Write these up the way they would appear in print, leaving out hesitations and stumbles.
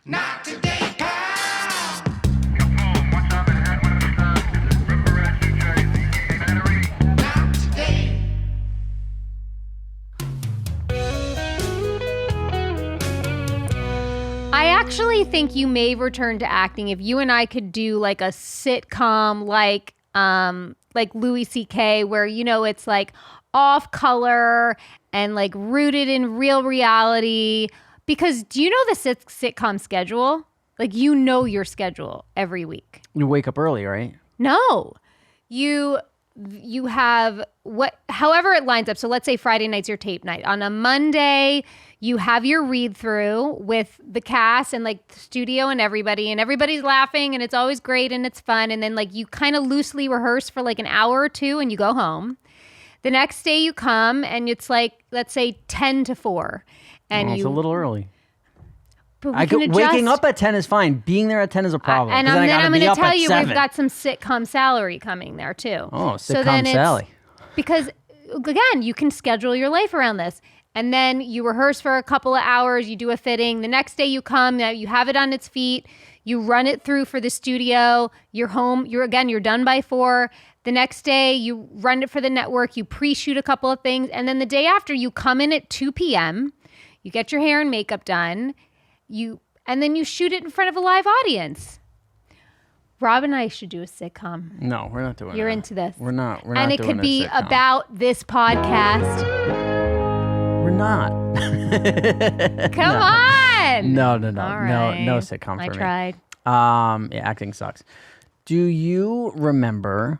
Not today, pal. Not today. I actually think you may return to acting if you and I could do like a sitcom like Louis C.K. where, you know, it's like off color and like rooted in real reality. Because do you know the sitcom schedule? Like, you know your schedule every week. You wake up early, right? No. You have however it lines up. So let's say Friday night's your tape night. On a Monday, you have your read through with the cast and like the studio and everybody's laughing and it's always great and it's fun. And then like you kind of loosely rehearse for like an hour or two and you go home. The next day you come and it's like, let's say 10 to 4. And it's a little early. But waking up at 10 is fine. Being there at 10 is a problem. And then I'm going to tell you, 7. we've got some sitcom salary coming there too. Oh, sitcom Sally. Because again, you can schedule your life around this. And then you rehearse for a couple of hours, you do a fitting. The next day you come, now you have it on its feet. You run it through for the studio. You're home. You're done by 4. The next day you run it for the network. You pre-shoot a couple of things. And then the day after you come in at 2 p.m., you get your hair and makeup done. And then you shoot it in front of a live audience. Rob and I should do a sitcom. No, we're not doing it. You're into this. We're not. And it could be about this podcast. We're not. Come on. No. All right. No sitcom for me. I tried. Yeah, acting sucks. Do you remember?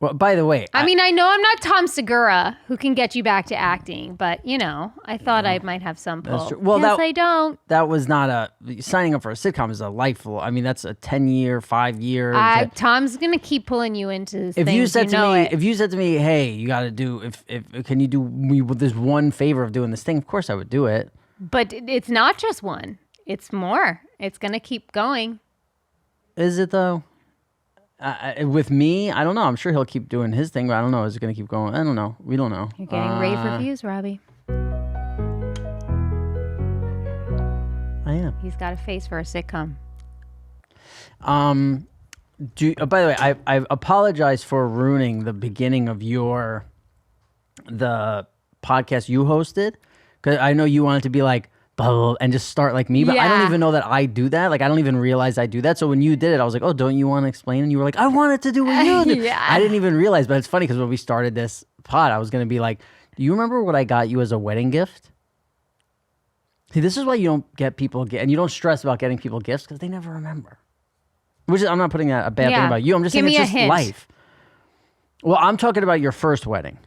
Well, by the way, I mean, I know I'm not Tom Segura who can get you back to acting, but you know, I thought I might have some pull. That's true. Well, yes, I don't. That was not signing up for a sitcom is a life. I mean, that's a 10-year, 5 years. Tom's gonna keep pulling you into if things. you said to me, if you said to me, hey, you got to do can you do me with this one favor of doing this thing? Of course, I would do it. But it's not just one; it's more. It's gonna keep going. Is it though? With me, I don't know. I'm sure he'll keep doing his thing, but I don't know. Is it going to keep going? I don't know. We don't know. You're getting rave reviews, Robbie. I am. He's got a face for a sitcom. By the way, I apologize for ruining the beginning of the podcast you hosted, because I know you wanted to be like, and just start like me, but I don't even know that I do that. Like, I don't even realize I do that. So when you did it, I was like, oh, don't you want to explain? And you were like, I wanted to do what you did. Yeah. I didn't even realize, but it's funny because when we started this pod, I was going to be like, do you remember what I got you as a wedding gift? See, this is why you don't get people, and you don't stress about getting people gifts because they never remember. Which is, I'm not putting a bad thing about you. I'm just saying it's just life. Well, I'm talking about your first wedding.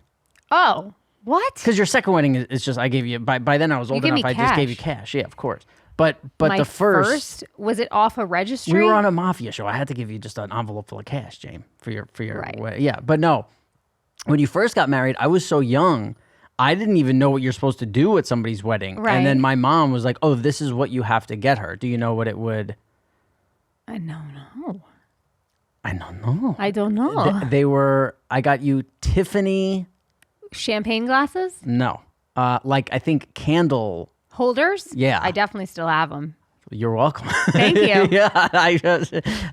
Oh. What? Because your second wedding is just, I gave you, by then I was old enough, I just gave you cash. Yeah, of course. But the first, was it off a registry? We were on a mafia show. I had to give you just an envelope full of cash, James, for your right. wedding. Yeah, but no. When you first got married, I was so young, I didn't even know what you're supposed to do at somebody's wedding. Right. And then my mom was like, oh, this is what you have to get her. Do you know what it would? I don't know. I don't know. I don't know. I got you Tiffany... Champagne glasses? No. I think candle... Holders? Yeah. I definitely still have them. You're welcome. Thank you. Yeah,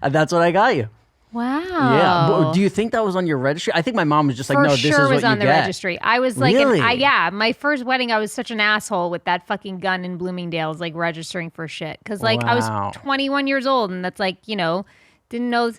that's what I got you. Wow. Yeah. But do you think that was on your registry? I think my mom was just like, no, this is what you get. For sure was on the registry. I was like, really? My first wedding, I was such an asshole with that fucking gun in Bloomingdale's, like registering for shit. Because I was 21 years old and that's like, didn't know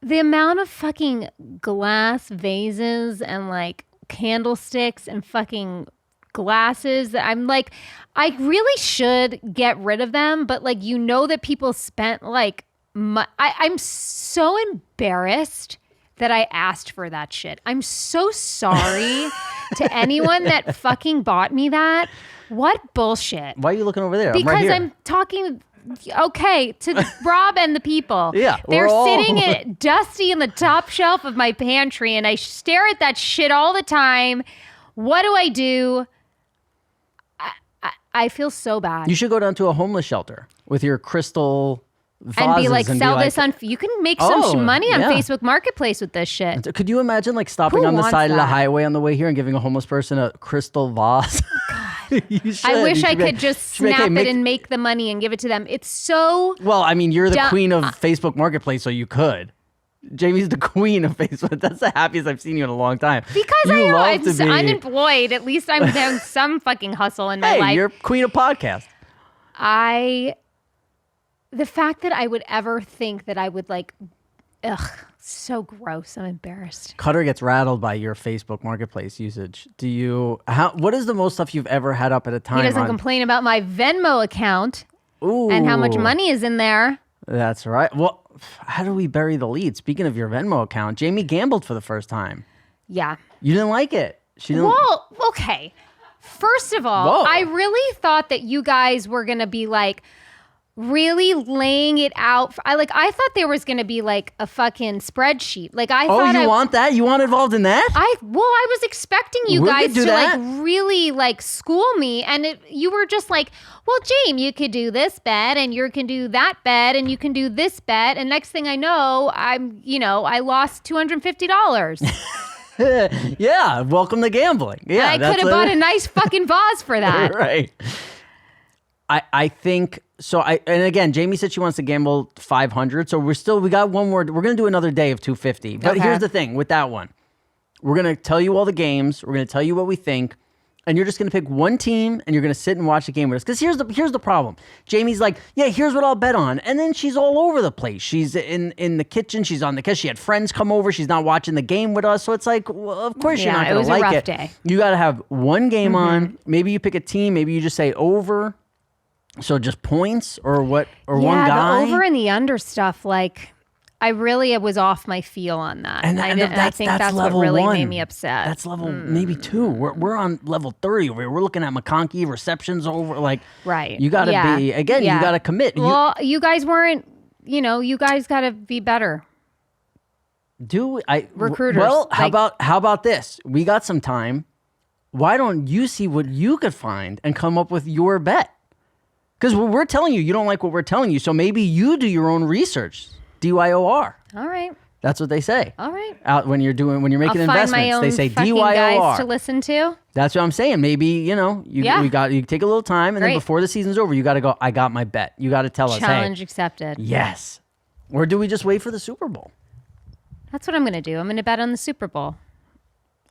the amount of fucking glass vases and like candlesticks and fucking glasses that I'm like, I really should get rid of them, but like, that people spent like, I'm so embarrassed that I asked for that shit. I'm so sorry to anyone that fucking bought me that. What bullshit. Why are you looking over there? Because I'm right here. I'm talking... Okay, to Rob and the people. Yeah, they're sitting dusty in the top shelf of my pantry, and I stare at that shit all the time. What do? I feel so bad. You should go down to a homeless shelter with your crystal vases and be like, sell this on. You can make some money on Facebook Marketplace with this shit. Could you imagine like stopping on the side of the highway on the way here and giving a homeless person a crystal vase? God, You should. I wish You I should be could like- just should be like, snap "Hey, it and make the money and give it to them. It's so Well, I mean, you're the Dumb- queen of Facebook Marketplace, so you could. Jamie's the queen of Facebook. That's the happiest I've seen you in a long time. because you I'm love to be. unemployed. At least I'm doing some fucking hustle in my Hey, life. you're queen of podcast. The fact that I would ever think that I would like, ugh, so gross. I'm embarrassed. Cutter gets rattled by your Facebook Marketplace usage. Do you? What is the most stuff you've ever had up at a time? He doesn't on- complain about my Venmo account Ooh, and how much money is in there. That's right. Well, how do we bury the lead? Speaking of your Venmo account, Jamie gambled for the first time. Yeah. You didn't like it. She didn't. Well, okay. First of all, Whoa. I really thought that you guys were going to be like really laying it out. I thought there was going to be like a fucking spreadsheet. Like I Oh, thought you want that? You want involved in that? I was expecting you We guys could do to that. like really like school me, and you were just like, well, James, you could do this bet, and you can do that bet, and you can do this bet, and next thing I know, I lost $250. Yeah. Welcome to gambling. Yeah, I could have bought a nice fucking vase for that. Right. I think so. And again, Jamie said she wants to gamble 500. So we got one more. We're gonna do another day of 250. But Okay. here's the thing with that one, we're gonna tell you all the games. We're gonna tell you what we think, and you're just gonna pick one team, and you're gonna sit and watch the game with us. Because here's the problem. Jamie's like, yeah, here's what I'll bet on, and then she's all over the place. She's in the kitchen. She's on the couch. She had friends come over. She's not watching the game with us. So it's like, well, of course you're Yeah, not it gonna was a like rough it. day. You gotta have one game on. Maybe you pick a team. Maybe you just say over. So just points or what or one guy? The over and the under stuff, like I really was off my feel on that. And I that's think that's what level really one. made me upset. That's level maybe 2. We're on level 30 over here. We're looking at McConkey receptions over like right. You got to be again. Yeah. You got to commit. Well, you guys weren't. You guys got to be better. Recruiters, Well, like- how about this? We got some time. Why don't you see what you could find and come up with your bet? Because we're telling you don't like what we're telling you, so maybe you do your own research. DYOR. All right. That's what they say. All right. Out when you're making I'll find investments, my own they say fucking DYOR. guys to listen to. That's what I'm saying. Maybe you Yeah. you take a little time, and then Great. before the season's over, you got to go. I got my bet. You got to tell us, Challenge hey, accepted. yes, or do we just wait for the Super Bowl? That's what I'm going to do. I'm going to bet on the Super Bowl.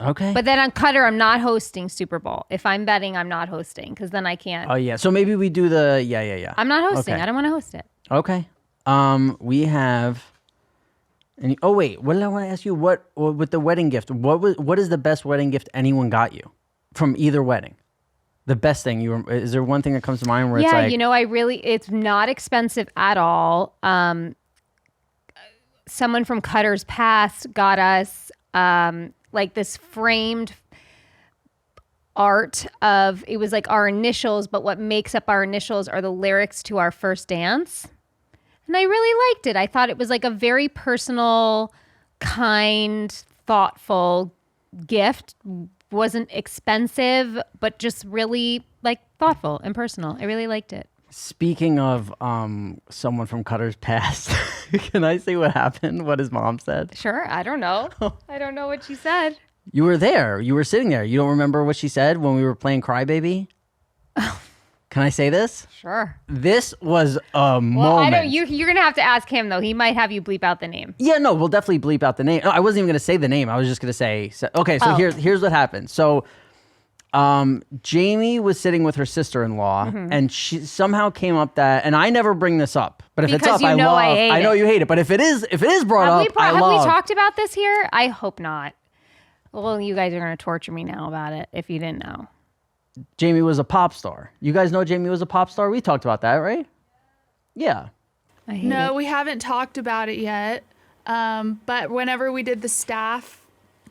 Okay. But then on Cutter, I'm not hosting Super Bowl. If I'm betting, I'm not hosting because then I can't. Oh yeah. So maybe we do the yeah. I'm not hosting. Okay. I don't want to host it. Okay. We have. And oh wait, what did I want to ask you? What with the wedding gift? What is the best wedding gift anyone got you from either wedding? The best thing is there one thing that comes to mind where it's like it's not expensive at all. Someone from Cutter's Past got us like this framed art of, it was like our initials, but what makes up our initials are the lyrics to our first dance. And I really liked it. I thought it was like a very personal, kind, thoughtful gift. Wasn't expensive, but just really like thoughtful and personal. I really liked it. Speaking of someone from Cutter's Past, can I say what happened? What his mom said? Sure. I don't know. I don't know what she said. You were there. You were sitting there. You don't remember what she said when we were playing Crybaby? Can I say this? Sure. This was a moment. Well, I don't. You're gonna have to ask him though. He might have you bleep out the name. Yeah, no, we'll definitely bleep out the name. No, I wasn't even going to say the name. I was just going to say, okay, so here's what happened. So Jamie was sitting with her sister-in-law, and she somehow came up that, and I never bring this up, but if Because it's up, you I know love. I hate know it. you hate it, but if it is brought up, I Have love. we talked about this here? I hope not. Well, you guys are gonna torture me now about it if you didn't know. Jamie was a pop star. You guys know Jamie was a pop star? We talked about that, right? Yeah. I hate No, it. we haven't talked about it yet. But whenever we did the staff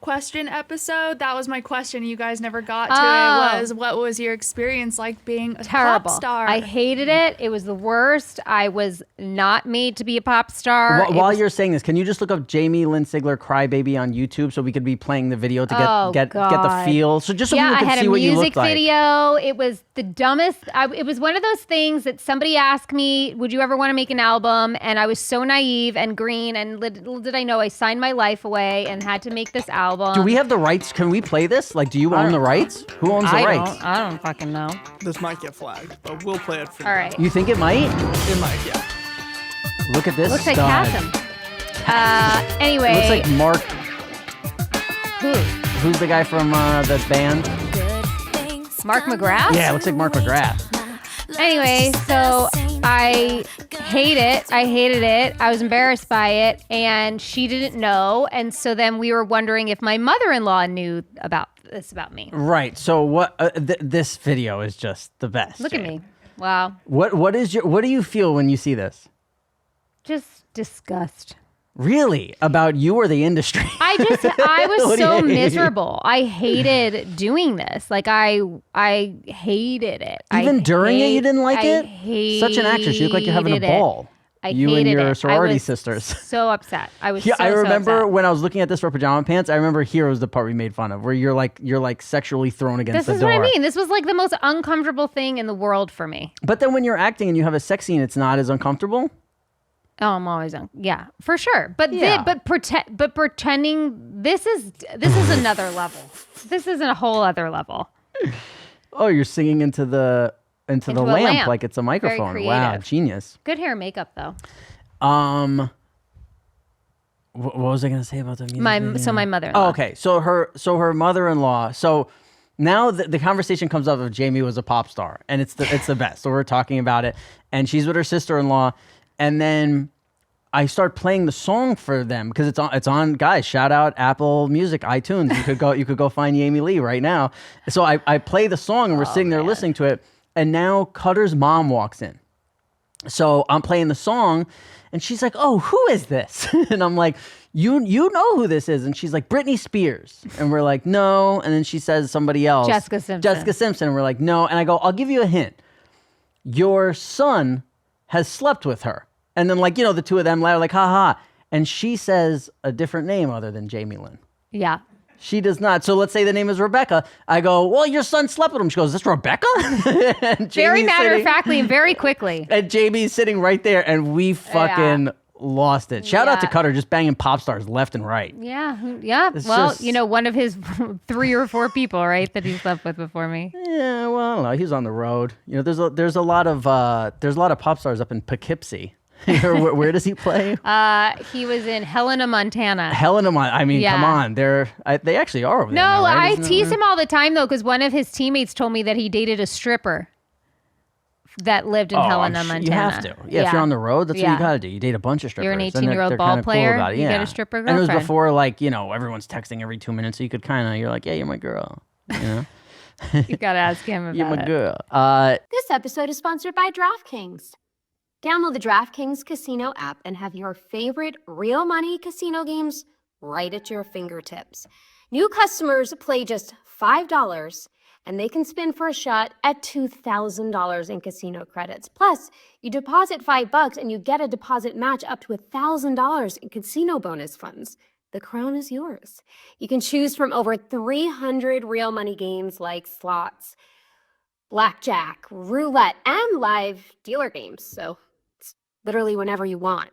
question episode, that was my question. You guys never got to it. Was what was your experience like being a Terrible. pop star? I hated it. It was the worst. I was not made to be a pop star. While you're saying this, can you just look up Jamie Lynn Sigler Crybaby on YouTube so we could be playing the video to get the God. feel? So just so yeah, people I could had see a what you music looked like. video. It was the dumbest. It was one of those things that somebody asked me, would you ever want to make an album? And I was so naive and green, and little did I know I signed my life away and had to make this album. album. Do we have the rights? Can we play this? Like, do you own the rights? Who owns the rights? I don't fucking know. This might get flagged, but we'll play it for All right. You think it might? It might, yeah. Look at this Looks like stud. Chasm. Anyway. Looks like Mark. Who? Who's the guy from the band? Mark McGrath? Yeah, it looks like Mark McGrath. Anyway, so I hate it. I hated it. I was embarrassed by it, and she didn't know. And so then we were wondering if my mother-in-law knew about me. Right. So what? This video is just the best. Look at me. Wow. What do you feel when you see this? Just disgust. Really? About you or the industry? I was What do so you mean? miserable. I hated doing this. Like I hated it. Even during it, you didn't like it? Hated Such an actress. You look like you're having a it. ball. I You and hated your it. sorority I was sisters. So upset. I was Yeah, so I remember upset. when I was looking at this for pajama pants. I remember here was the part we made fun of, where you're like sexually thrown against This the is door. what I mean. This was like the most uncomfortable thing in the world for me. But then when you're acting and you have a sex scene, it's not as uncomfortable. Oh, I'm always on. Yeah, for sure. But Yeah. but pretending this is another level. This is a whole other level. Oh, you're singing into the Into a lamp, lamp. like it's a microphone. Wow, creative. genius. Good hair and makeup though. What was I gonna say about the music video? So my mother-in-law. Oh, okay. So her mother-in-law. So now the conversation comes up of Jamie was a pop star, and it's the best. So we're talking about it, and she's with her sister-in-law, and then I start playing the song for them because it's on. Guys, shout out Apple Music, iTunes. You could go find Yamie Lee right now. So I play the song, and we're sitting there listening to it, and now Cutter's mom walks in. So I'm playing the song, and she's like, "Oh, who is this?" And I'm like, "You know who this is?" And she's like, "Britney Spears." And we're like, "No." And then she says somebody else, Jessica Simpson. And we're like, "No." And I go, "I'll give you a hint. Your son has slept with her." And then the two of them laugh like, "Ha ha." And she says a different name other than Jamie Lynn. Yeah. She does not. So let's say the name is Rebecca. I go, "Well, your son slept with him." She goes, "Is this Rebecca?" And Very Jamie's matter of sitting- factly and very quickly. And Jamie's sitting right there, and we fucking lost it. Shout out to Yeah. Cutter, just banging pop stars left and right. Yeah. Yeah. It's Well, just- one of his 3 or 4 people, right, that he slept with before me. Yeah, well, I don't know. He's on the road. There's a lot of pop stars up in Poughkeepsie. where does he play? He was in Helena, Montana. Helena, I mean, Yeah. come on. They actually are over there. No, now, right? I Isn't it- tease him all the time though, because one of his teammates told me that he dated a stripper that lived in Oh, I'm Helena, sure Montana. You have to. Yeah, if you're on the road, that's what Yeah. you got to do. You date a bunch of strippers. You're an and they're 18-year-old ball kinda cool player, about it. you Yeah. get a stripper And it was girlfriend. before, everyone's texting every 2 minutes, so you could you're like, "Yeah, you're my girl." You know? You gotta ask him about You're my it. girl. This episode is sponsored by DraftKings. Download the DraftKings Casino app and have your favorite real money casino games right at your fingertips. New customers play just $5 and they can spin for a shot at $2,000 in casino credits. Plus, you deposit $5 and you get a deposit match up to $1,000 in casino bonus funds. The crown is yours. You can choose from over 300 real money games like slots, blackjack, roulette, and live dealer games. So it's literally whenever you want.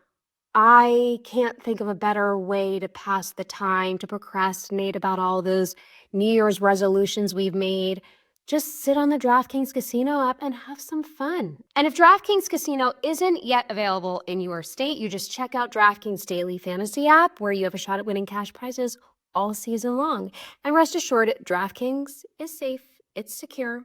I can't think of a better way to pass the time, to procrastinate about all those New Year's resolutions we've made. Just sit on the DraftKings Casino app and have some fun. And if DraftKings Casino isn't yet available in your state, you just check out DraftKings Daily Fantasy app, where you have a shot at winning cash prizes all season long. And rest assured, DraftKings is safe, it's secure,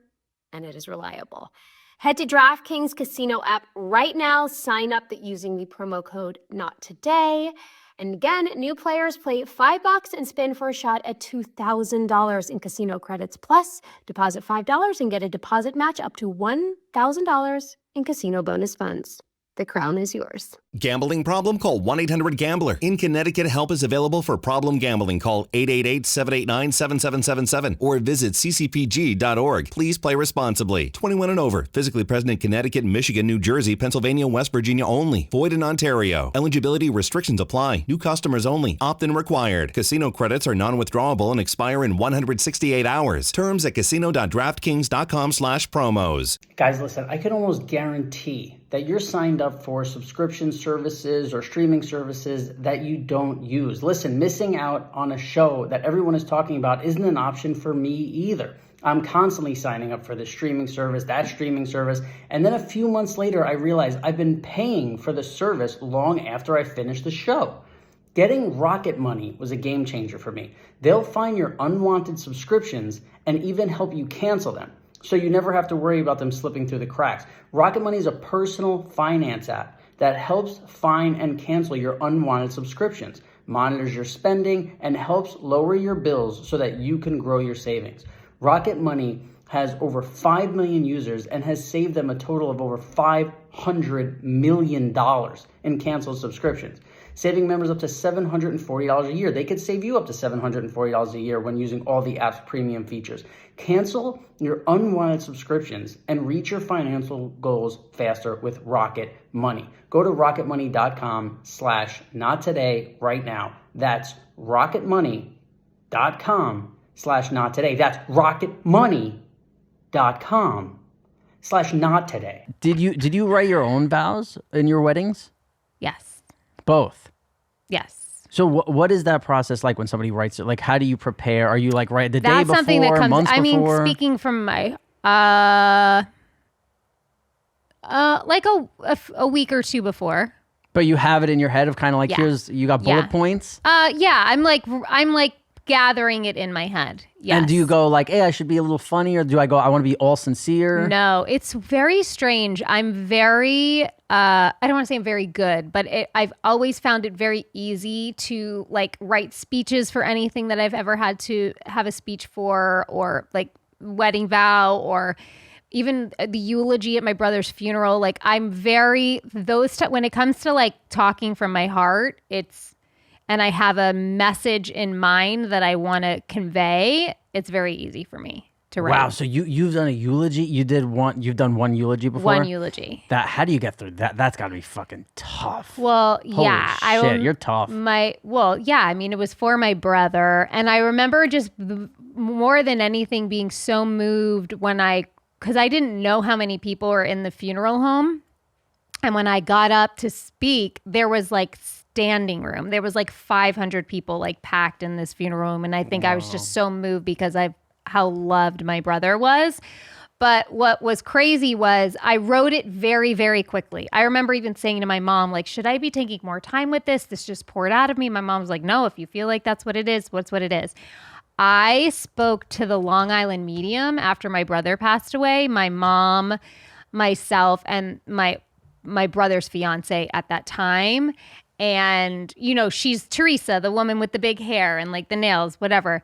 and it is reliable. Head to DraftKings Casino app right now. Sign up using the promo code NOTTODAY. And again, new players play $5 and spin for a shot at $2,000 in casino credits. Plus, deposit $5 and get a deposit match up to $1,000 in casino bonus funds. The crown is yours. Gambling problem? Call 1-800-GAMBLER. In Connecticut, help is available for problem gambling. Call 888-789-7777 or visit ccpg.org. Please play responsibly. 21 and over. Physically present in Connecticut, Michigan, New Jersey, Pennsylvania, West Virginia only. Void in Ontario. Eligibility restrictions apply. New customers only. Opt-in required. Casino credits are non-withdrawable and expire in 168 hours. Terms at casino.draftkings.com/promos. Guys, listen, I can almost guarantee that you're signed up for subscriptions, services or streaming services that you don't use. Listen, missing out on a show that everyone is talking about isn't an option for me either. I'm constantly signing up for this streaming service, that streaming service, and then a few months later, I realized I've been paying for the service long after I finished the show. Getting Rocket Money was a game changer for me. They'll find your unwanted subscriptions and even help you cancel them, so you never have to worry about them slipping through the cracks. Rocket Money is a personal finance app that helps find and cancel your unwanted subscriptions, monitors your spending, and helps lower your bills so that you can grow your savings. Rocket Money has over 5 million users and has saved them a total of over $500 million in canceled subscriptions, saving members up to $740 a year. They could save you up to $740 a year when using all the app's premium features. Cancel your unwanted subscriptions and reach your financial goals faster with Rocket Money. Go to rocketmoney.com/nottoday right now. That's rocketmoney.com/nottoday. That's rocketmoney.com/nottoday. Did you write your own vows in your weddings? Yes. Both. Yes. So what is that process like when somebody writes it? Like, how do you prepare? Are you like right the day That's before, something that comes. months I mean, before? speaking from my like a week or two before. But you have it in your head of kind of like, Yeah. here's, you got bullet Yeah. points? Yeah, I'm like gathering it in my head. Yes. And do you go like, hey, I should be a little funny, or do I go, I want to be all sincere? No, it's very strange. I'm very, I don't want to say I'm very good, but I've always found it very easy to like write speeches for anything that I've ever had to have a speech for, or like wedding vow, or even the eulogy at my brother's funeral. Like I'm very, when it comes to like talking from my heart, and I have a message in mind that I want to convey, it's very easy for me to write. Wow, so you've done a eulogy? You've done one eulogy before? One eulogy. How do you get through that? That's got to be fucking tough. Well, Holy yeah. shit, you're tough. Yeah, I mean, it was for my brother. And I remember just more than anything being so moved because I didn't know how many people were in the funeral home. And when I got up to speak, there was like standing room. There was like 500 people like packed in this funeral room. And I think I was just so moved because how loved my brother was. But what was crazy was I wrote it very, very quickly. I remember even saying to my mom, like, should I be taking more time with this? This just poured out of me. My mom was like, no, if you feel like that's what it is, what's what it is. I spoke to the Long Island medium after my brother passed away. My mom, myself, and my brother's fiance at that time. And, she's Teresa, the woman with the big hair and like the nails, whatever.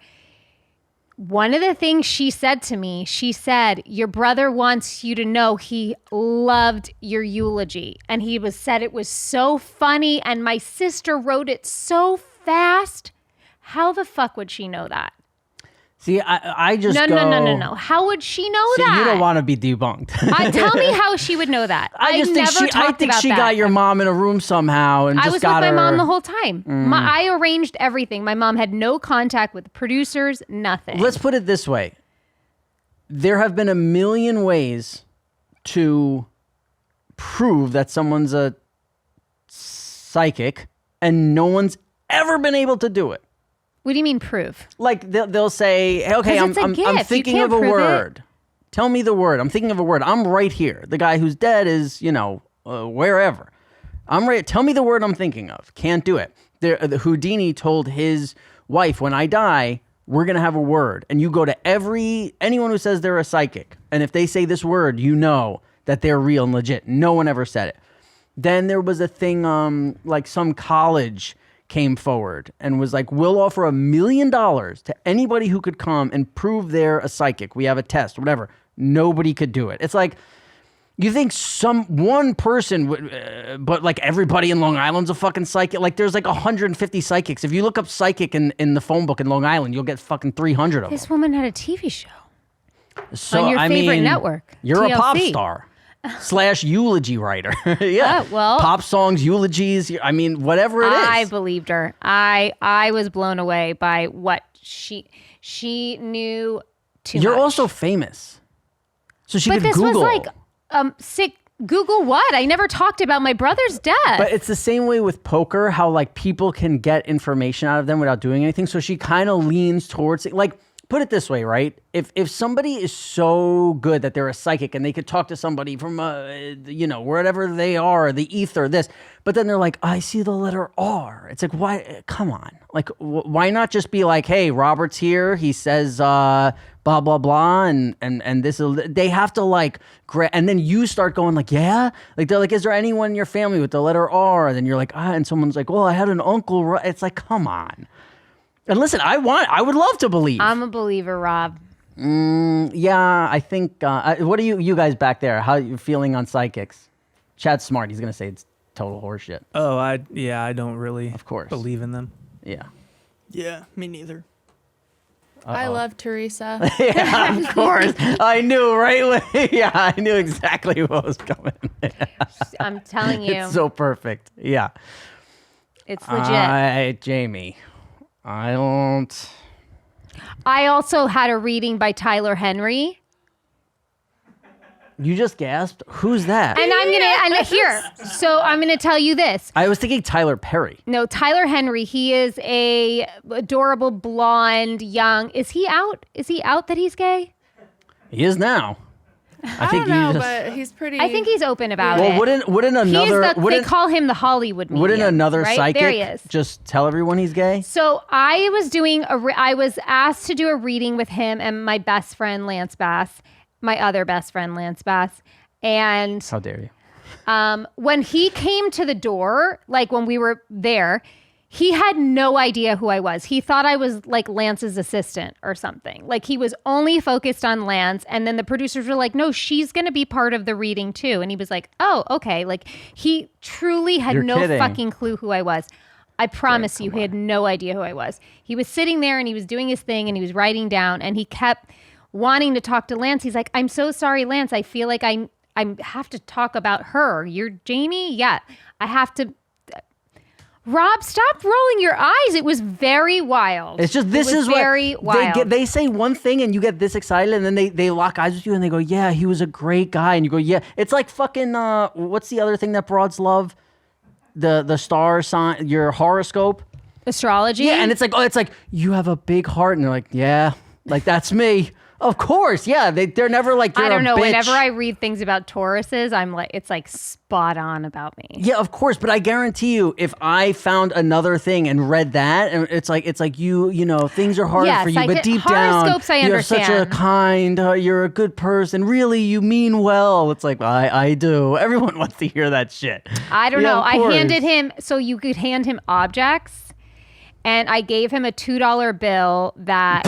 One of the things she said to me, she said, your brother wants you to know he loved your eulogy. And said it was so funny. And my sister wrote it so fast. How the fuck would she know that? See, I just No. How would she know that? You don't want to be debunked. Tell me how she would know that. I think she got your mom in a room somehow and I just was got with her. my mom the whole time. I arranged everything. My mom had no contact with the producers, nothing. Let's put it this way. There have been a million ways to prove that someone's a psychic, and no one's ever been able to do it. What do you mean prove? Like they'll say, hey, okay, I'm thinking of a word. Tell me the word. I'm thinking of a word. I'm right here. The guy who's dead is, wherever. I'm right. Tell me the word I'm thinking of. Can't do it. The Houdini told his wife, when I die, we're going to have a word. And you go to anyone who says they're a psychic. And if they say this word, you know that they're real and legit. No one ever said it. Then there was a thing, like some college came forward and was like, we'll offer $1 million to anybody who could come and prove they're a psychic. We have a test, whatever. Nobody could do it. It's like, you think one person would, but like everybody in Long Island's a fucking psychic. Like there's like 150 psychics. If you look up psychic in the phone book in Long Island, you'll get fucking 300 of them. This woman had a TV show So, on your favorite network. You're TLC. a pop star. / eulogy writer. Yeah. Well, pop songs, eulogies. I mean, whatever it is. I believed her. I was blown away by what she knew too much. You're also famous. So she but could this Google. was like Google what? I never talked about my brother's death. But it's the same way with poker, how like people can get information out of them without doing anything. So she kind of leans towards it. Like, put it this way, right? If somebody is so good that they're a psychic and they could talk to somebody from, wherever they are, the ether, this, but then they're like, I see the letter R. It's like, why? Come on. Like, why not just be like, hey, Robert's here. He says, blah, blah, blah. And this is, they have to like, and then you start going like, yeah. Like, they're like, is there anyone in your family with the letter R? And then you're like, and someone's like, well, I had an uncle. It's like, come on. And listen, I would love to believe. I'm a believer, Rob. Yeah, I think. What are you guys back there? How are you feeling on psychics? Chad's smart. He's gonna say it's total horseshit. Oh, I don't really, of course, believe in them. Yeah. Yeah, me neither. I love Teresa. Yeah, of course. I knew right. Yeah, I knew exactly what was coming. I'm telling you, it's so perfect. Yeah, it's legit. Jamie. I don't. I also had a reading by Tyler Henry. You just gasped? Who's that? And I'm gonna tell you this. I was thinking Tyler Perry. No, Tyler Henry. He is a adorable blonde, young. Is he out? Is he out that he's gay? He is now. I don't know, but he's pretty. I think he's open about it. Wouldn't another? They call him the Hollywood medium. Wouldn't another right? psychic there he is. just tell everyone he's gay? So I was asked to do a reading with him and my best friend Lance Bass, my other best friend Lance Bass, and how dare you? When he came to the door, like when we were there, he had no idea who I was. He thought I was like Lance's assistant or something. Like he was only focused on Lance. And then the producers were like, no, she's going to be part of the reading too. And he was like, oh, okay. Like he truly had You're no kidding. fucking clue who I was. I promise you, he had no idea who I was. He was sitting there and he was doing his thing and he was writing down and he kept wanting to talk to Lance. He's like, I'm so sorry, Lance. I feel like I have to talk about her. You're Jamie? Yeah, I have to. Rob, stop rolling your eyes. It was very wild. It's just this is very wild. They say one thing and you get this excited and then they lock eyes with you and they go, yeah, he was a great guy. And you go, yeah. It's like fucking, what's the other thing that broads love? The star sign, your horoscope. Astrology? Yeah, and it's like, you have a big heart. And they're like, yeah, like that's me. Of course, yeah. They're never like, you're I don't know. bitch. Whenever I read things about Tauruses, I'm like, it's like spot on about me. Yeah, of course. But I guarantee you, if I found another thing and read that, and it's like you know, things are hard for you, but deep down, horoscopes, I you're understand. such a kind, you're a good person. Really, you mean well. It's like, I do. Everyone wants to hear that shit. I don't Yeah, know. of I course. handed him, so you could hand him objects, and I gave him a $2 bill that.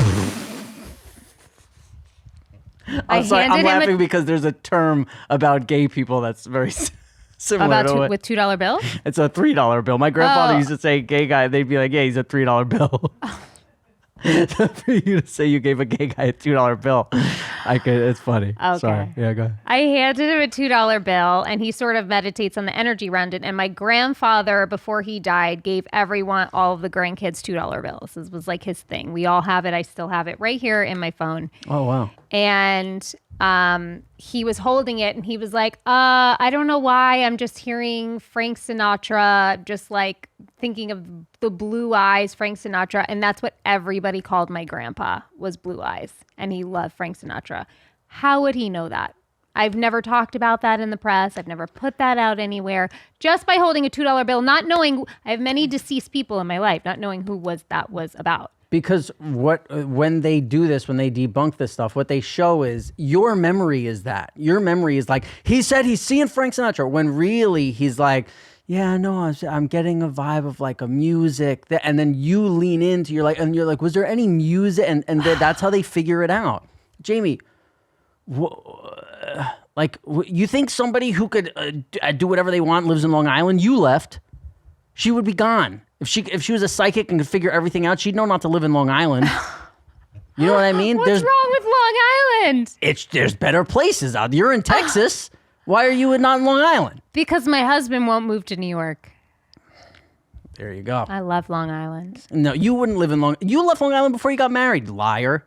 I'm sorry, I'm laughing because there's a term about gay people that's very similar to it. With $2 bill? It's a $3 bill. My grandfather used to say gay guy. They'd be like, yeah, he's a $3 bill. For you to say you gave a gay guy a $2 bill, it's funny. Okay. Sorry. Yeah, go ahead. I handed him a $2 bill and he sort of meditates on the energy around it. And my grandfather, before he died, gave everyone, all of the grandkids $2 bills. This was like his thing. We all have it. I still have it right here in my phone. Oh, wow. And he was holding it and he was like, I don't know why I'm just hearing Frank Sinatra, just like thinking of the blue eyes, Frank Sinatra. And that's what everybody called my grandpa, was Blue Eyes. And he loved Frank Sinatra. How would he know that? I've never talked about that in the press. I've never put that out anywhere. Just by holding a $2 bill, not knowing, I have many deceased people in my life, not knowing who that was about. Because when they do this, when they debunk this stuff, what they show is your memory is that. Your memory is like, he said he's seeing Frank Sinatra, when really he's like, yeah, no, I'm getting a vibe of like a music. And then you lean into, you're like, was there any music? And that's how they figure it out. Jamie, you think somebody who could do whatever they want lives in Long Island? You left. She would be gone. If she was a psychic and could figure everything out, she'd know not to live in Long Island. You know what I mean? What's wrong with Long Island? There's better places out. You're in Texas. Why are you not in Long Island? Because my husband won't move to New York. There you go. I love Long Island. No, you wouldn't live in You left Long Island before you got married, liar.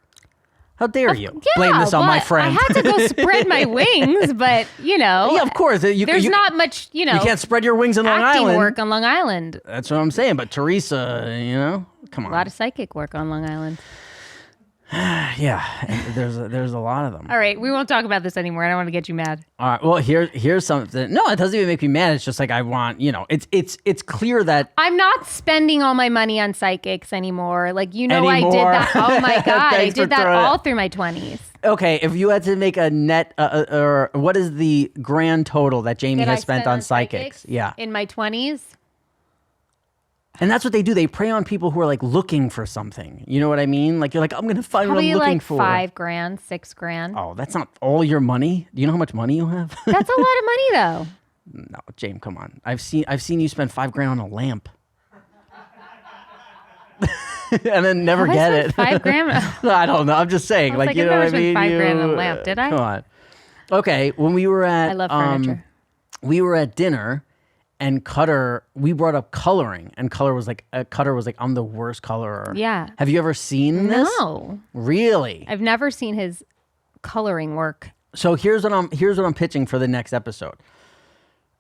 How dare you Yeah, blame this on my but friend? I had to go spread my wings, but yeah, of course. there's not much, You can't spread your wings in Long acting Island. work on Long Island. That's what I'm saying. But Teresa, come A on. lot of psychic work on Long Island. Yeah, and there's a lot of them. All right, we won't talk about this anymore. I don't want to get you mad. All right. Well, here's something. No, it doesn't even make me mad. It's just like I want. It's clear that I'm not spending all my money on psychics anymore. Like, I did Anymore. that. Oh my God. I Thanks for did that throwing all it. through my 20s. okay. If you had to make a net, or what is the grand total that Jamie That has I spent on psychics? Yeah, In my 20s. and that's what they do. They prey on people who are like looking for something. You know what I mean? Like you're like, I'm gonna find Probably what I'm looking like for. $5,000, $6,000. Oh, that's not all your money. Do you know how much money you have? That's a lot of money though. No, James, come on. I've seen you spend $5,000 on a lamp. And then never Have I get it. spent $5,000? I don't know. I'm just saying. I was Like, like, you I've know never what I mean? spent $5,000 on a lamp, did I? Come on. Okay, when we were at I love furniture. we were at dinner, and we brought up coloring, and Cutter was like, I'm the worst colorer. Yeah. Have you ever seen this? No. Really? I've never seen his coloring work. So here's what I'm pitching for the next episode.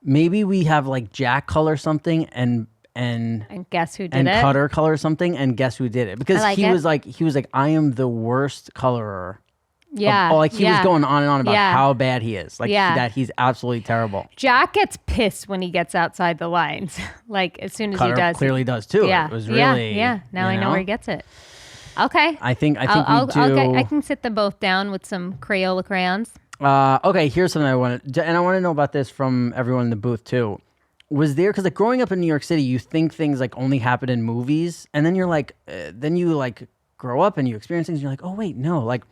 Maybe we have like Jack color something and And guess who did and it? Cutter color something, and guess who did it? Because I like he it. was like, I am the worst colorer. Yeah. He was going on and on about Yeah. how bad he is. Like Yeah. that he's absolutely terrible. Jack gets pissed when he gets outside the lines. Like as soon as Cutter he does. clearly does too. Yeah. It was really yeah. Now I know where he gets it. Okay. I think we do. I can sit them both down with some Crayola crayons. Okay, here's something I want to, and I want to know about this from everyone in the booth too. Was there, because like growing up in New York City, you think things like only happen in movies, and then you're like, then you like grow up and you experience things, and you're like, oh wait, no, like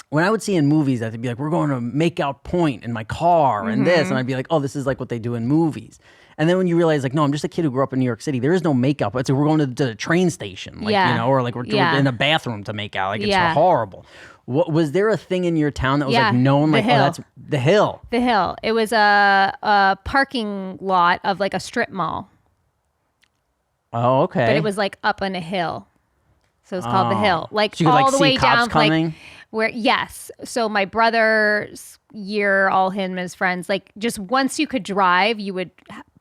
when I would see in movies that they'd be like, we're going to Makeout Point in my car and this, and I'd be like, oh, this is like what they do in movies. And then when you realize, like, no, I'm just a kid who grew up in New York City. There is no makeup. It's like we're going to the train station, like, Yeah. you know, or like we're Yeah. in a bathroom to make out. Like, it's Yeah. horrible. What was there a thing in your town that was Yeah, like known, the like, Hill. oh, that's the Hill? The Hill. It was a parking lot of like a strip mall, Oh, okay. but it was like up on a hill. So it's called the Hill. Like So you could, all like, the see way cops down, coming? like where yes. So my brother's year, all him and his friends, like just once you could drive, you would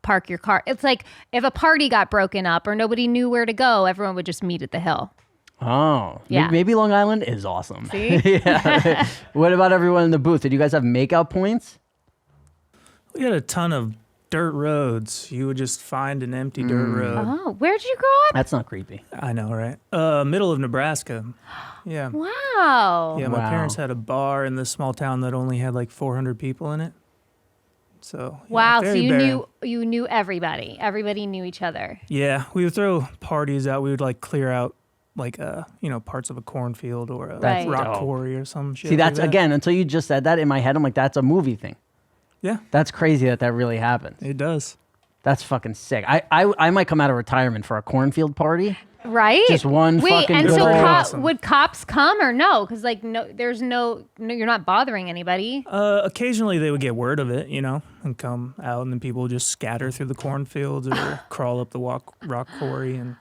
park your car. It's like if a party got broken up or nobody knew where to go, everyone would just meet at the Hill. Oh, Yeah. Maybe Long Island is awesome. See? Yeah. What about everyone in the booth? Did you guys have Makeout points? We had a ton of dirt roads. You would just find an empty dirt road. Oh, where'd you grow up? That's not creepy. I know, right? Middle of Nebraska. Yeah. Wow. Yeah, my Wow. parents had a bar in this small town that only had like 400 people in it. So yeah, Wow. So very you barren. knew everybody. Everybody knew each other. Yeah, we would throw parties out. We would like clear out like parts of a cornfield or a Right. rock dope. quarry or some shit. See, like that's that. again, until you just said that in my head, I'm like, that's a movie thing. Yeah, That's crazy that really happens. it does. That's fucking sick. I might come out of retirement for a cornfield party. Right. Just one Wait, fucking and good so old- Awesome. would cops come or no? Because like there's no, you're not bothering anybody. Occasionally they would get word of it, and come out, and then people would just scatter through the cornfields or crawl up the rock quarry, and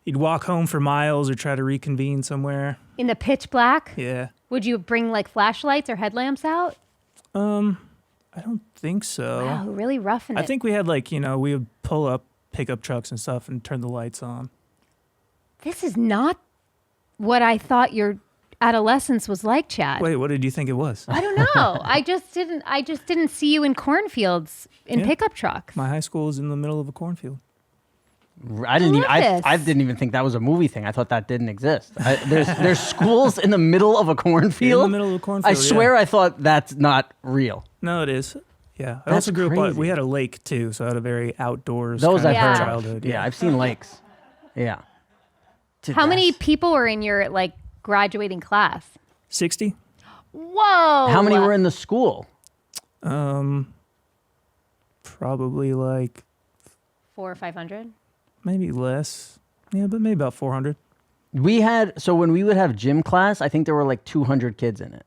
you'd walk home for miles or try to reconvene somewhere. In the pitch black, Yeah. would you bring like flashlights or headlamps out? I don't think so. Oh, really roughing it. I think we had we would pull up pickup trucks and stuff and turn the lights on. this is not what I thought your adolescence was like, Chad. Wait, what did you think it was? I don't know. I just didn't see you in cornfields in Yeah. pickup trucks. My high school was in the middle of a cornfield. I didn't even. love this. I didn't even think that was a movie thing. I thought that didn't exist. There's schools in the middle of a cornfield. In the middle of a cornfield. I swear, yeah. I thought that's not real. No, it is. Yeah. I That's also grew up. crazy. We had a lake too, so I had a very outdoors. Those kind I've of heard. of. childhood. Yeah, I've seen lakes. Yeah. Dude, How many that's- people were in your like graduating class? 60. Whoa. How many were in the school? Probably like 400 or 500? maybe less. Yeah, but maybe about 400. We had, so when we would have gym class, I think there were like 200 kids in it.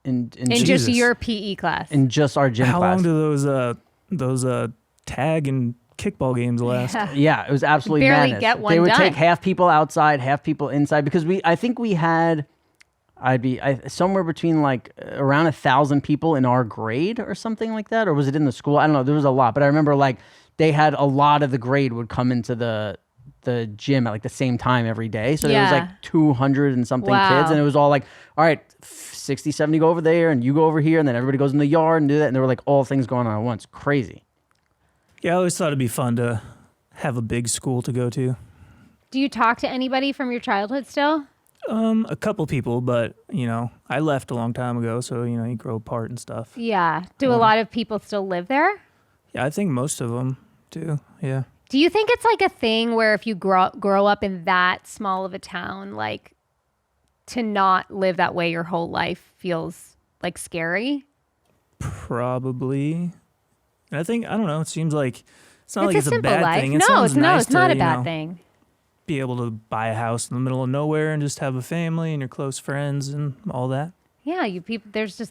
In In just, just Jesus. your PE class. in just our gym How class. long do those tag and kickball games last? Yeah. Yeah, it was absolutely Barely madness. get one They would done. take half people outside, half people inside, because I think we had I'd be somewhere between like around 1,000 people in our grade or something like that, or was it in the school? I don't know. There was a lot, but I remember like they had a lot of the grade would come into the gym at like the same time every day. So there was like 200 and something kids, and it was all like, all right, 60, 70 go over there, and you go over here, and then everybody goes in the yard and do that, and there were like all things going on at once. Crazy. Yeah, I always thought it'd be fun to have a big school to go to. Do you talk to anybody from your childhood still? A couple people, but I left a long time ago, so you grow apart and stuff. Yeah. Do a lot of people still live there? Yeah, I think most of them do. Yeah. Do you think it's like a thing where if you grow up in that small of a town, like to not live that way your whole life feels like scary? Probably. And I don't know. It seems like it's not like it's a simple bad life. thing. No, it's nice it's not to, a bad thing. Be able to buy a house in the middle of nowhere and just have a family and your close friends and all that. Yeah,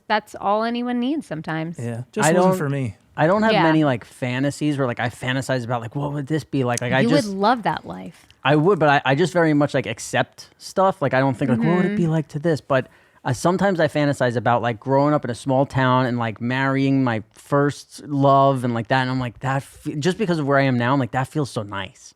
that's all anyone needs sometimes. Yeah, just wasn't for me. I don't have many like fantasies where like I fantasize about like what would this be like. Like you would love that life. I would, but I just very much like accept stuff. Like I don't think like what would it be like to this, but sometimes I fantasize about like growing up in a small town and like marrying my first love and like that, and I'm like just because of where I am now, I'm like that feels so nice.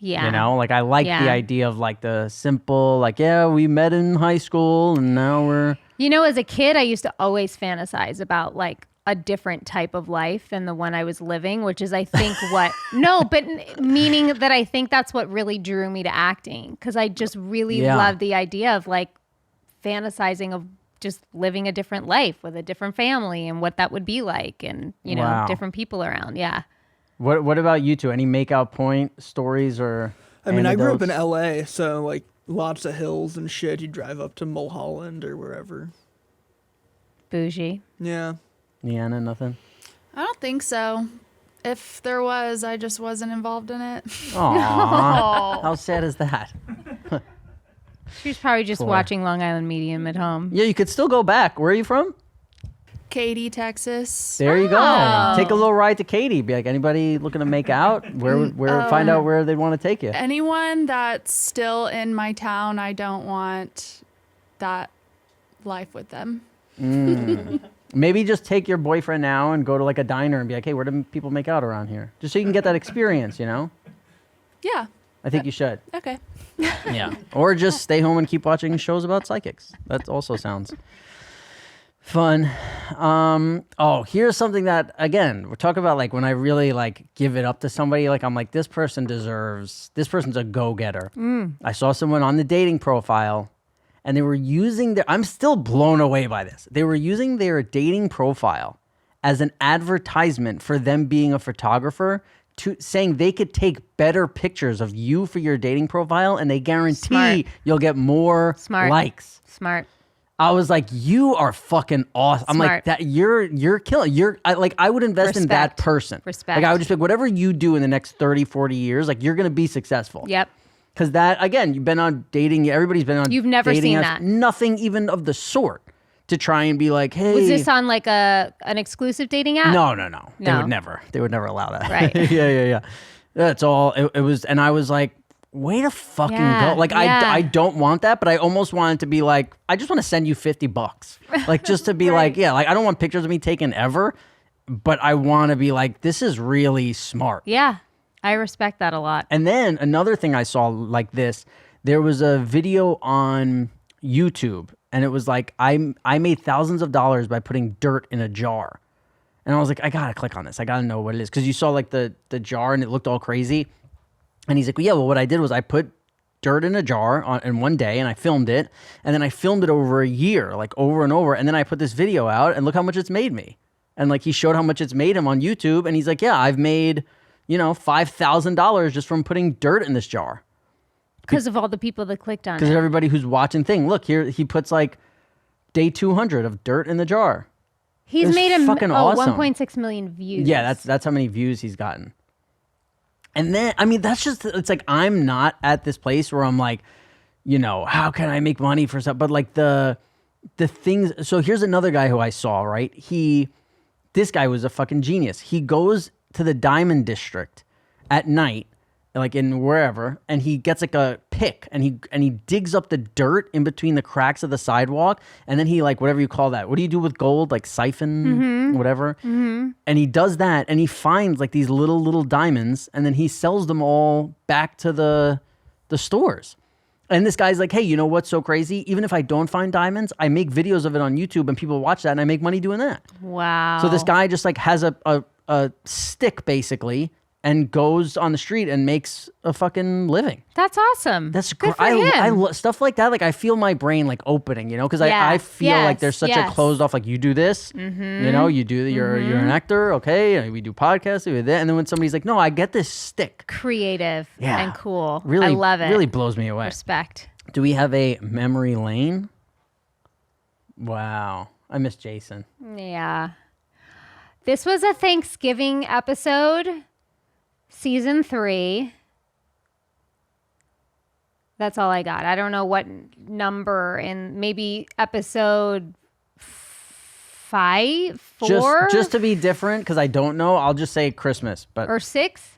Yeah. Like I like the idea of like the simple, like, we met in high school and now we're... As a kid, I used to always fantasize about like a different type of life than the one I was living, which is I think meaning that I think that's what really drew me to acting. Because I just really love the idea of like fantasizing of just living a different life with a different family and what that would be like and, different people around. Yeah. What about you two? Any Makeout Point stories or I mean, I grew up in anecdotes? LA, so like lots of hills and shit. You drive up to Mulholland or wherever. Bougie. Yeah. Leanna, nothing? I don't think so. If there was, I just wasn't involved in it. Aww. How sad is that? She was probably just watching Long Island Medium at home. Yeah, you could still go back. Where are you from? Katy, Texas. There you go. Take a little ride to Katy. Be like, anybody looking to make out? Find out where they'd want to take you. Anyone that's still in my town, I don't want that life with them. Maybe just take your boyfriend now and go to like a diner and be like, hey, where do people make out around here? Just so you can get that experience, Yeah. I think you should. Okay. Yeah. Or just stay home and keep watching shows about psychics. That also sounds fun. Here's something that, again, we're talking about like when I really like give it up to somebody, like I'm like, this person's a go-getter. I saw someone on the dating profile and they were using I'm still blown away by this. They were using their dating profile as an advertisement for them being a photographer, saying they could take better pictures of you for your dating profile and they guarantee you'll get more likes. Smart. I was like, you are fucking awesome. I'm like, that you're killing. I would invest in that person. Respect. Like I would just be like, whatever you do in the next 30, 40 years, like you're going to be successful. Yep. Because that, again, you've been on dating. Everybody's been on You've never dating seen apps, that. Nothing even of the sort to try and be like, hey. Was this on like an exclusive dating app? No. They would never allow that. Right. Yeah. That's all. It was, and I was like, way to fucking go. Like, I don't want that, but I almost wanted to be like, I just want to send you $50. Like, just to be like, like, I don't want pictures of me taken ever, but I want to be like, this is really smart. Yeah. I respect that a lot. And then another thing I saw like this, there was a video on YouTube, and it was like, I made thousands of dollars by putting dirt in a jar. And I was like, I got to click on this. I got to know what it is. Because you saw like the jar and it looked all crazy. And he's like, well, what I did was I put dirt in a jar in one day and I filmed it. And then I filmed it over a year, like over and over. And then I put this video out and look how much it's made me. And like he showed how much it's made him on YouTube. And he's like, yeah, I've made, $5,000 just from putting dirt in this jar. Because of all the people that clicked on it. Because everybody who's watching thing. Look, here he puts like day 200 of dirt in the jar. He's made fucking awesome. 1.6 million views. Yeah, that's how many views he's gotten. And then, I mean, that's just, it's like, I'm not at this place where I'm like, how can I make money for stuff? But like the things, so here's another guy who I saw, right? This guy was a fucking genius. He goes to the Diamond District at night like in wherever, and he gets like a pick and he digs up the dirt in between the cracks of the sidewalk, and then he like whatever you call that. What do you do with gold? Like siphon, whatever. And he does that, and he finds like these little diamonds, and then he sells them all back to the stores. And this guy's like, hey, you know what's so crazy? Even if I don't find diamonds, I make videos of it on YouTube, and people watch that, and I make money doing that. Wow. So this guy just like has a stick basically, and goes on the street and makes a fucking living. That's awesome. That's good great. for him. Stuff like that. Like I feel my brain like opening, you know, because I feel like there's such a closed off. Like you do this, you know, you do. You're an actor, okay? We do podcasts, we do that, and then when somebody's like, no, I get this stick. Creative and cool. Really, I love it. Really blows me away. Respect. Do we have a memory lane? Wow, I miss Jason. Yeah. This was a Thanksgiving episode. Season 3. That's all I got. I don't know what number in maybe episode 5, 4? Just to be different, because I don't know, I'll just say Christmas. Or 6?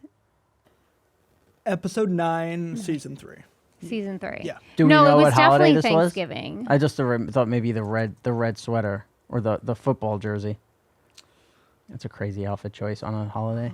Episode 9, season 3. Season 3. Yeah. Do we no, know it was what holiday definitely this was? Thanksgiving. I just thought maybe the red sweater or the football jersey. That's a crazy outfit choice on a holiday.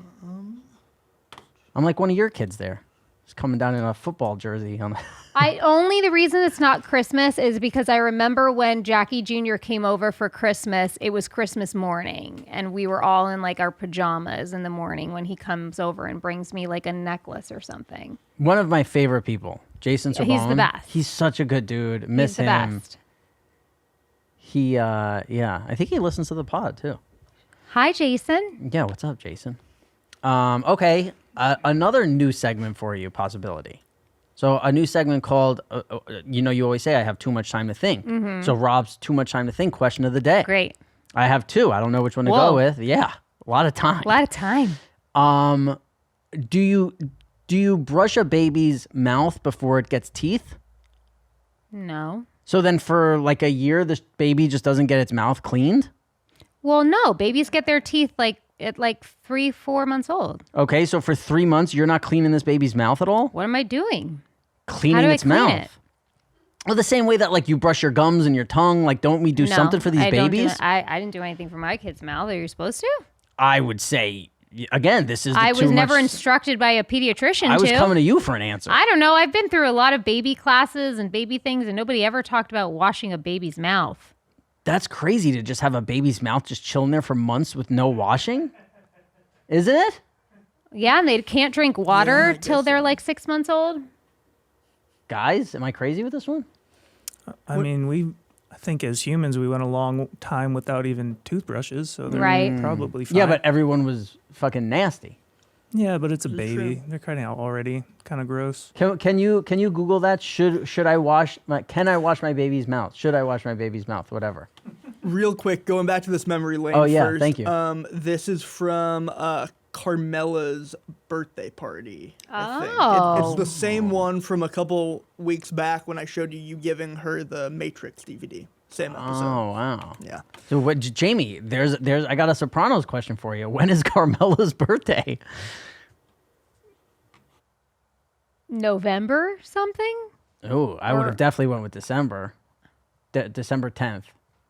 I'm like one of your kids there. Just coming down in a football jersey. The reason it's not Christmas is because I remember when Jackie Jr. came over for Christmas, it was Christmas morning, and we were all in like our pajamas in the morning when he comes over and brings me like a necklace or something. One of my favorite people, Jason Sorbonne. He's the best. He's such a good dude. Miss He's the him. best. I think he listens to the pod too. Hi, Jason. Yeah, what's up, Jason? Okay, another new segment for you, possibility. So a new segment called, you always say I have too much time to think. So Rob's too much time to think question of the day. Great. I have 2. I don't know which one to Whoa. go with. Yeah, a lot of time. A lot of time. Do you brush a baby's mouth before it gets teeth? No. So then for like a year, this baby just doesn't get its mouth cleaned? Well, no. Babies get their teeth at 3-4 months old. Okay, so for 3 months, you're not cleaning this baby's mouth at all? What am I doing? Cleaning How do its I clean mouth. it? Well, the same way that like you brush your gums and your tongue, like don't we do No, something for these I don't do babies? it. I didn't do anything for my kid's mouth. Are you supposed to? I would say, again, this is I too was never much- instructed by a pediatrician I was to. coming to you for an answer. I don't know. I've been through a lot of baby classes and baby things, and nobody ever talked about washing a baby's mouth. That's crazy to just have a baby's mouth just chilling there for months with no washing. Isn't it? Yeah, and they can't drink water till they're like 6 months old. Guys, am I crazy with this one? I mean, I think as humans, we went a long time without even toothbrushes, so they're Right. probably fine. Yeah, but everyone was fucking nasty. Yeah, but it's a baby. They're kind of already kind of gross. Can you Google that? Can I wash my baby's mouth? Should I wash my baby's mouth? Whatever. Real quick, going back to this memory lane Oh, yeah, first. thank you. This is from Carmela's birthday party. I think. Oh. It's the same one from a couple weeks back when I showed you giving her the Matrix DVD. Same episode. Oh wow. Yeah. So what, Jamie? There's I got a Sopranos question for you. When is Carmela's birthday? November something? Oh, I would have definitely went with December. December 10th.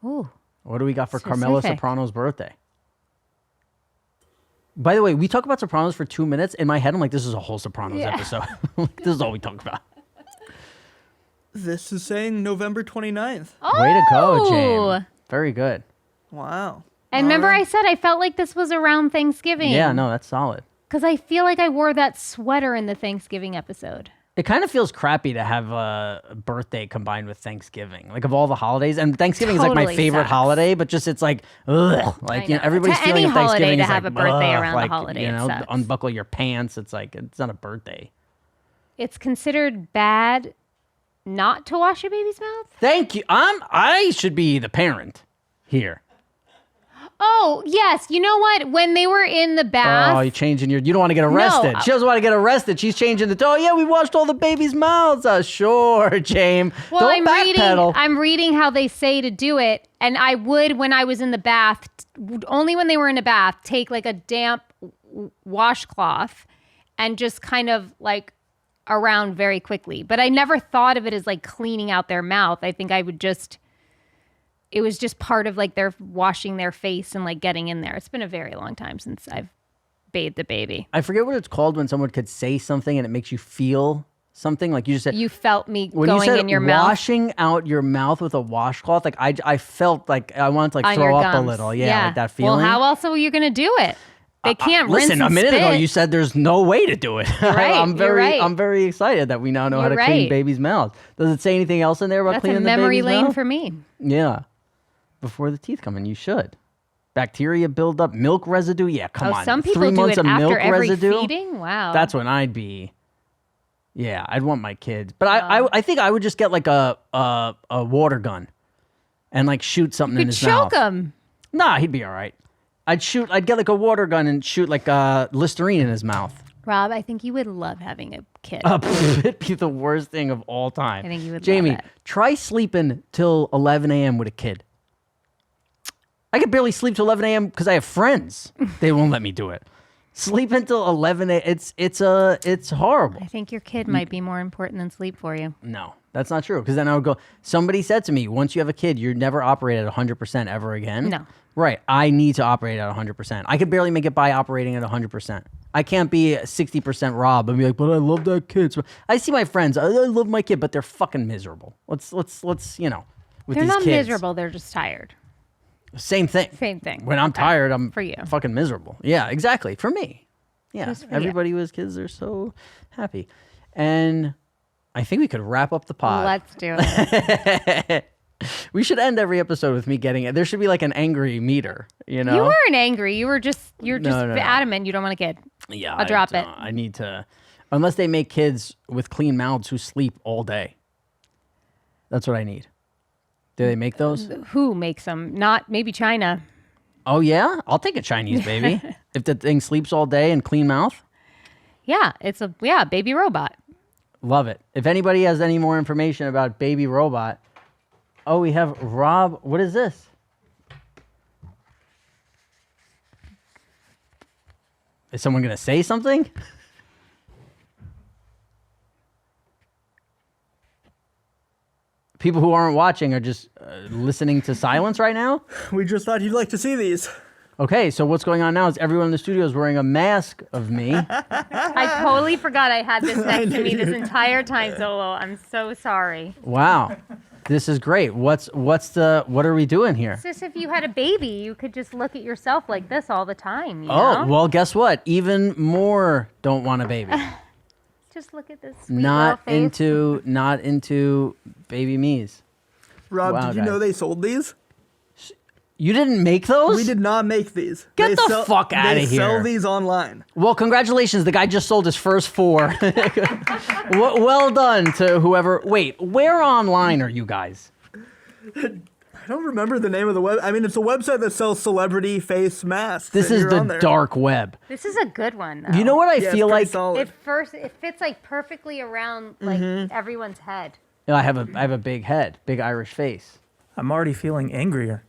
Ooh. What do we got for Carmela Specific. Soprano's birthday? By the way, we talk about Sopranos for 2 minutes. In my head, I'm like, this is a whole Sopranos episode. This is all we talk about. This is saying November 29th. Oh. Way to go, James. Very good. Wow. And remember I said I felt like this was around Thanksgiving. Yeah, no, that's solid. Because I feel like I wore that sweater in the Thanksgiving episode. It kind of feels crappy to have a birthday combined with Thanksgiving, like of all the holidays. And Thanksgiving is like my Totally favorite sucks. holiday, but just it's like, ugh, like I know. everybody's To feeling any of Thanksgiving holiday to is have like, a birthday ugh, around the like, holiday, you it know, sucks. unbuckle your pants. It's like it's not a birthday. It's considered bad not to wash a baby's mouth? Thank you. I should be the parent here. Oh, yes. You know what? When they were in the bath. Oh, you're changing you don't want to get arrested. No. She doesn't want to get arrested. She's changing oh yeah, we washed all the babies' mouths. Sure, James. Well, Don't backpedal. I'm reading how they say to do it, and I would, when I was in the bath, only when they were in a bath, take like a damp washcloth and just kind of like around very quickly. But I never thought of it as like cleaning out their mouth. I think it was just part of like their washing their face and like getting in there. It's been a very long time since I've bathed the baby. I forget what it's called when someone could say something and it makes you feel something. Like you just said, You felt me when going you said in your mouth. washing out your mouth with a washcloth, like I felt like I wanted to like On throw your up a gums. little. Yeah, like that feeling. Well, how else are you going to do it? They can't rinse Listen, and a minute ago spit. you said there's no way to do it. right, I'm you're right. I'm very excited that we now know how You're to clean right. babies' mouths. Does it say anything else in there about That's cleaning a the memory baby's lane mouth? for me. Yeah. Before the teeth come in, you should. Bacteria build up, milk residue. Yeah, come on. Some people 3 do months it of milk after every residue. feeding. Wow. That's when I'd be. Yeah, I'd want my kids, but I think I would just get like a water gun, and like shoot something in you his could mouth. choke him. Nah, he'd be all right. I'd get like a water gun and shoot like Listerine in his mouth. Rob, I think you would love having a kid. It'd be the worst thing of all time. I think you would Jamie, love it. try sleeping till 11 a.m. with a kid. I could barely sleep till 11 a.m. because I have friends. They won't let me do it. Sleep until 11 a.m. It's horrible. I think your kid might be more important than sleep for you. No, that's not true. Because then I would go, somebody said to me, once you have a kid, you're never operate at 100% ever again. No. Right. I need to operate at 100%. I could barely make it by operating at 100%. I can't be 60% Rob and be like, but I love that kid. So I see my friends, I love my kid, but they're fucking miserable. Let's with They're these not kids. miserable. They're just tired. Same thing. Same thing. When I'm tired, I'm For you. fucking miserable. Yeah, exactly. For me. Yeah. Just for you. Everybody who has kids, they're so happy. And I think we could wrap up the pod. Let's do it. We should end every episode with me getting it. There should be like an angry meter, you know? You weren't angry. You're just No. adamant you don't want a kid. Yeah. I'll drop it. I need to, unless they make kids with clean mouths who sleep all day. That's what I need. Do they make those? Who makes them? Not maybe China. Oh, yeah? I'll take a Chinese baby. If the thing sleeps all day and clean mouth. Yeah, it's a baby robot. Love it. If anybody has any more information about Baby Robot, we have Rob. What is this? Is someone going to say something? People who aren't watching are just listening to silence right now? We just thought you'd like to see these. Okay, so what's going on now is everyone in the studio is wearing a mask of me. I totally forgot I had this next to me this entire time, Zolo. I'm so sorry. Wow. This is great. What are we doing here? It's just if you had a baby, you could just look at yourself like this all the time. You Oh, know? well, guess what? Even more don't want a baby. Just look at this sweet not little face. not into baby me's. Rob, Wow, did you guys. know they sold these? You didn't make those? We did not make these. Get the fuck outta They sell here. these online. Well, congratulations. The guy just sold his first 4. Well done to whoever. Wait, where online are you guys? I don't remember the name of the web. I mean, it's a website that sells celebrity face masks. This and is you're the on there. dark web. This is a good one, though. You know what I Yeah, feel it's pretty like? solid. It fits like perfectly around like everyone's head. I have a big head, big Irish face. I'm already feeling angrier.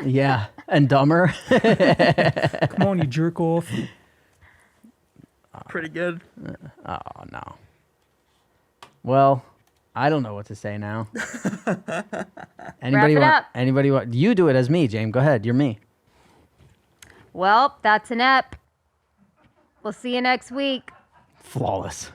Yeah, and dumber. Come on, you jerk off. Pretty good. Oh no. Well, I don't know what to say now. Anybody it want? up. Anybody want? You do it as me, James. Go ahead. You're me. Well, that's an ep. We'll see you next week. Flawless.